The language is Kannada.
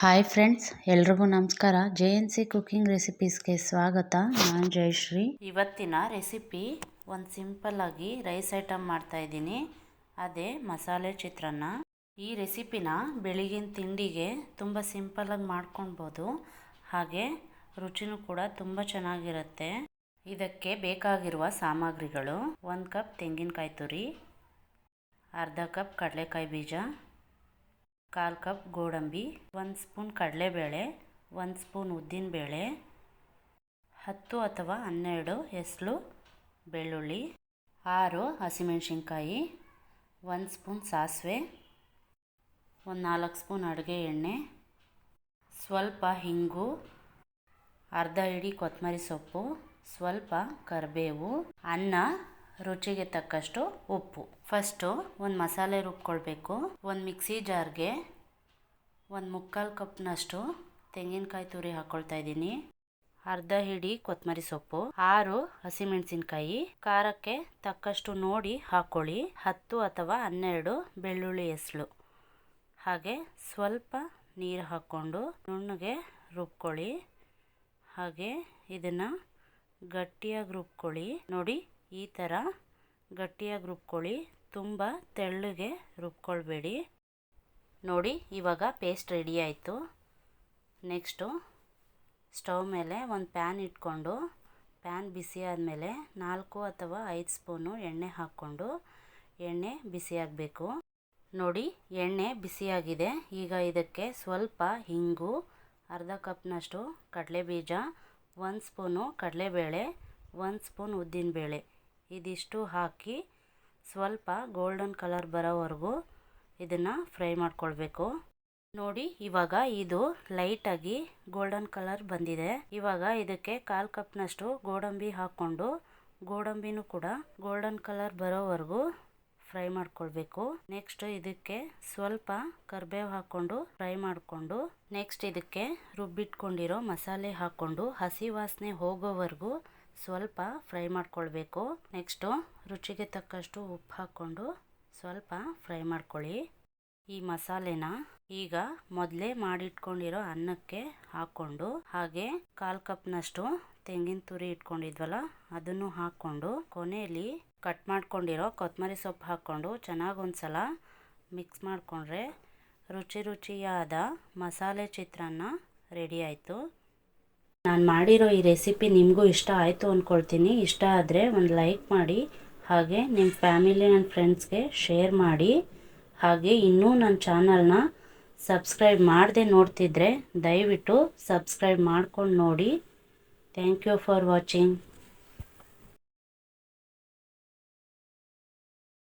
ಹಾಯ್ ಫ್ರೆಂಡ್ಸ್, ಎಲ್ರಿಗೂ ನಮಸ್ಕಾರ. JNC ಕುಕಿಂಗ್ ರೆಸಿಪೀಸ್ಗೆ ಸ್ವಾಗತ. ನಾನು ಜಯಶ್ರೀ. ಇವತ್ತಿನ ರೆಸಿಪಿ ಒಂದು ಸಿಂಪಲ್ಲಾಗಿ ರೈಸ್ ಐಟಮ್ ಮಾಡ್ತಾಯಿದ್ದೀನಿ. ಅದೇ ಮಸಾಲೆ ಚಿತ್ರಾನ್ನ. ಈ ರೆಸಿಪಿನ ಬೆಳಗಿನ ತಿಂಡಿಗೆ ತುಂಬ ಸಿಂಪಲ್ಲಾಗಿ ಮಾಡ್ಕೊಳ್ಬೋದು. ಹಾಗೆ ರುಚಿನೂ ಕೂಡ ತುಂಬ ಚೆನ್ನಾಗಿರುತ್ತೆ. ಇದಕ್ಕೆ ಬೇಕಾಗಿರುವ ಸಾಮಗ್ರಿಗಳು: 1 ಕಪ್ ತೆಂಗಿನಕಾಯಿ ತುರಿ, ಅರ್ಧ ಕಪ್ ಕಡಲೆಕಾಯಿ ಬೀಜ, 1/4 ಕಪ್ ಗೋಡಂಬಿ, 1 ಸ್ಪೂನ್ ಕಡಲೆಬೇಳೆ, 1 ಸ್ಪೂನ್ ಉದ್ದಿನಬೇಳೆ, 10 ಅಥವಾ 12 ಎಸಳು ಬೆಳ್ಳುಳ್ಳಿ, 6 ಹಸಿಮೆಣಸಿನ್ಕಾಯಿ, 1 ಸ್ಪೂನ್ ಸಾಸಿವೆ, 4 ಸ್ಪೂನ್ ಅಡುಗೆ ಎಣ್ಣೆ, ಸ್ವಲ್ಪ ಹಿಂಗು, ಅರ್ಧ ಹಿಡಿ ಕೊತ್ತಂಬರಿ ಸೊಪ್ಪು, ಸ್ವಲ್ಪ ಕರಿಬೇವು, ಅನ್ನ, ರುಚಿಗೆ ತಕ್ಕಷ್ಟು ಉಪ್ಪು. ಫಸ್ಟು ಒಂದು ಮಸಾಲೆ ರುಬ್ಕೊಳ್ಬೇಕು. ಒಂದು ಮಿಕ್ಸಿ ಜಾರ್ಗೆ 1/4 ಕಪ್ನಷ್ಟು ತೆಂಗಿನಕಾಯಿ ತುರಿ ಹಾಕ್ಕೊಳ್ತಾ ಇದ್ದೀನಿ, ಅರ್ಧ ಹಿಡಿ ಕೊತ್ತಂಬರಿ ಸೊಪ್ಪು, 6 ಹಸಿಮೆಣಸಿನ್ಕಾಯಿ, ಖಾರಕ್ಕೆ ತಕ್ಕಷ್ಟು ನೋಡಿ ಹಾಕ್ಕೊಳ್ಳಿ, 10 ಅಥವಾ 12 ಬೆಳ್ಳುಳ್ಳಿ ಎಸಳು, ಹಾಗೆ ಸ್ವಲ್ಪ ನೀರು ಹಾಕ್ಕೊಂಡು ನುಣ್ಣಗೆ ರುಬ್ಕೊಳ್ಳಿ. ಹಾಗೆ ಇದನ್ನು ಗಟ್ಟಿಯಾಗಿ ರುಬ್ಕೊಳ್ಳಿ. ನೋಡಿ, ಈ ಥರ ಗಟ್ಟಿಯಾಗಿ ರುಬ್ಕೊಳ್ಳಿ, ತುಂಬ ತೆಳ್ಳಗೆ ರುಬ್ಕೊಳ್ಬೇಡಿ. ನೋಡಿ, ಇವಾಗ ಪೇಸ್ಟ್ ರೆಡಿ ಆಯಿತು. ನೆಕ್ಸ್ಟು ಸ್ಟವ್ ಮೇಲೆ ಒಂದು ಪ್ಯಾನ್ ಇಟ್ಕೊಂಡು, ಪ್ಯಾನ್ ಬಿಸಿ ಆದಮೇಲೆ 4 ಅಥವಾ 5 ಸ್ಪೂನು ಎಣ್ಣೆ ಹಾಕ್ಕೊಂಡು ಎಣ್ಣೆ ಬಿಸಿಯಾಗಬೇಕು. ನೋಡಿ, ಎಣ್ಣೆ ಬಿಸಿಯಾಗಿದೆ. ಈಗ ಇದಕ್ಕೆ ಸ್ವಲ್ಪ ಹಿಂಗು, ಅರ್ಧ ಕಪ್ನಷ್ಟು ಕಡಲೆಬೀಜ, 1 ಸ್ಪೂನು ಕಡಲೆಬೇಳೆ, 1 ಸ್ಪೂನ್ ಉದ್ದಿನಬೇಳೆ, ಇದಿಷ್ಟು ಹಾಕಿ ಸ್ವಲ್ಪ ಗೋಲ್ಡನ್ ಕಲರ್ ಬರೋವರೆಗೂ ಇದನ್ನು ಫ್ರೈ ಮಾಡ್ಕೊಳ್ಬೇಕು. ನೋಡಿ, ಇವಾಗ ಇದು ಲೈಟಾಗಿ ಗೋಲ್ಡನ್ ಕಲರ್ ಬಂದಿದೆ. ಇವಾಗ ಇದಕ್ಕೆ 1/4 ಕಪ್ನಷ್ಟು ಗೋಡಂಬಿ ಹಾಕ್ಕೊಂಡು ಗೋಡಂಬಿನೂ ಕೂಡ ಗೋಲ್ಡನ್ ಕಲರ್ ಬರೋವರೆಗೂ ಫ್ರೈ ಮಾಡ್ಕೊಳ್ಬೇಕು. ನೆಕ್ಸ್ಟ್ ಇದಕ್ಕೆ ಸ್ವಲ್ಪ ಕರಿಬೇವು ಹಾಕ್ಕೊಂಡು ಫ್ರೈ ಮಾಡಿಕೊಂಡು, ನೆಕ್ಸ್ಟ್ ಇದಕ್ಕೆ ರುಬ್ಬಿಟ್ಕೊಂಡಿರೋ ಮಸಾಲೆ ಹಾಕ್ಕೊಂಡು ಹಸಿ ವಾಸನೆ ಹೋಗೋವರೆಗೂ ಸ್ವಲ್ಪ ಫ್ರೈ ಮಾಡ್ಕೊಳ್ಬೇಕು. ನೆಕ್ಸ್ಟು ರುಚಿಗೆ ತಕ್ಕಷ್ಟು ಉಪ್ಪು ಹಾಕ್ಕೊಂಡು ಸ್ವಲ್ಪ ಫ್ರೈ ಮಾಡ್ಕೊಳ್ಳಿ. ಈ ಮಸಾಲೆನ ಈಗ ಮೊದಲೇ ಮಾಡಿಟ್ಕೊಂಡಿರೋ ಅನ್ನಕ್ಕೆ ಹಾಕ್ಕೊಂಡು, ಹಾಗೆ 1/4 ಕಪ್ನಷ್ಟು ತೆಂಗಿನ ತುರಿ ಇಟ್ಕೊಂಡಿದ್ವಲ್ಲ ಅದನ್ನು ಹಾಕ್ಕೊಂಡು, ಕೊನೆಯಲ್ಲಿ ಕಟ್ ಮಾಡ್ಕೊಂಡಿರೋ ಕೊತ್ತಂಬರಿ ಸೊಪ್ಪು ಹಾಕ್ಕೊಂಡು ಚೆನ್ನಾಗಿ ಒಂದ್ಸಲ ಮಿಕ್ಸ್ ಮಾಡಿಕೊಂಡ್ರೆ ರುಚಿಯಾದ ಮಸಾಲೆ ಚಿತ್ರಾನ್ನ ರೆಡಿ ಆಯಿತು. ನಾನು ಮಾಡಿರೋ ಈ ರೆಸಿಪಿ ನಿಮಗೂ ಇಷ್ಟ ಆಯಿತು ಅಂದ್ಕೊಳ್ತೀನಿ. ಇಷ್ಟ ಆದರೆ ಒಂದು ಲೈಕ್ ಮಾಡಿ, ಹಾಗೆ ನಿಮ್ಮ ಫ್ಯಾಮಿಲಿ ಆ್ಯಂಡ್ ಫ್ರೆಂಡ್ಸ್ಗೆ ಶೇರ್ ಮಾಡಿ. ಹಾಗೆ ಇನ್ನೂ ನನ್ನ ಚಾನಲ್ನ ಸಬ್ಸ್ಕ್ರೈಬ್ ಮಾಡದೆ ನೋಡ್ತಿದ್ರೆ ದಯವಿಟ್ಟು ಸಬ್ಸ್ಕ್ರೈಬ್ ಮಾಡ್ಕೊಂಡು ನೋಡಿ. Thank you for watching.